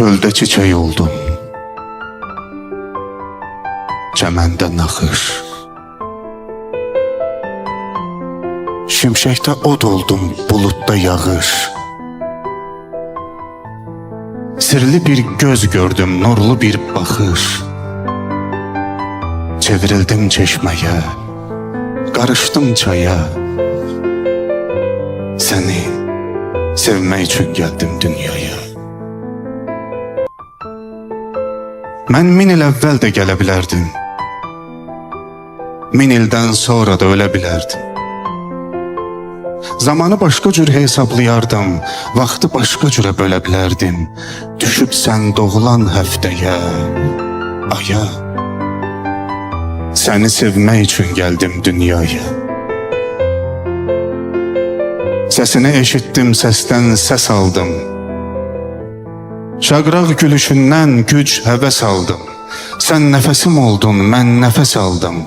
Çöldə çiçək oldum, çəməndə naxış. Şimşəkdə od oldum, buludda yağış. Sirli bir göz gördüm, nurlu bir baxış. Çevrildim çeşməyə, qarışdım çaya. Səni sevmək üçün gəldim dünyaya. Mən 1000 il əvvəl də gələ bilərdim, 1000 ildən sonra da ölə bilərdim. Zamanı başqa cür hesablayardım, vaxtı başqa cürə bölə bilərdim. Düşüb sən doğulan həftəyə, aya, səni sevmək üçün gəldim dünyaya. Səsini eşitdim, səsdən səs aldım. Şaqraq gülüşündən güc həvəs aldım. Sən nəfəsim oldun, mən nəfəs aldım.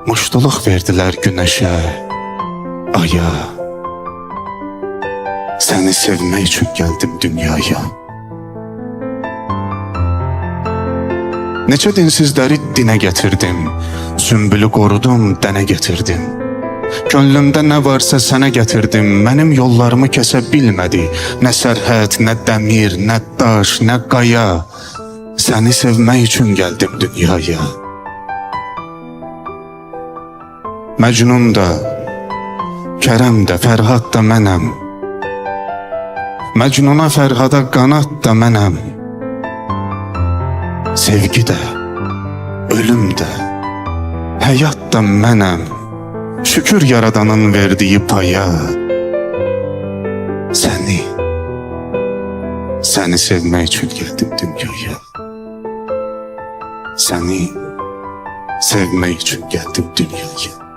Muştuluq verdilər günəşə, aya, səni sevmək üçün gəldim dünyaya. Neçə dinsizləri dinə gətirdim, sümbülü qorudum, dənə gətirdim. Gönlümdə nə varsa sənə gətirdim, mənim yollarımı kəsə bilmədi. Nə sərhəd, nə dəmir, nə daş, nə qaya. Səni sevmək üçün gəldim dünyaya. Məcnun da, Kərəm də, Fərhad da mənəm. Məcnuna, Fərhada qanat da mənəm. Sevgi də, ölüm də, həyat da mənəm. Şükür yaradanın verdiyi paya. Səni sevmək üçün gəldim dünyaya. Səni sevmək üçün gəldim dünyaya.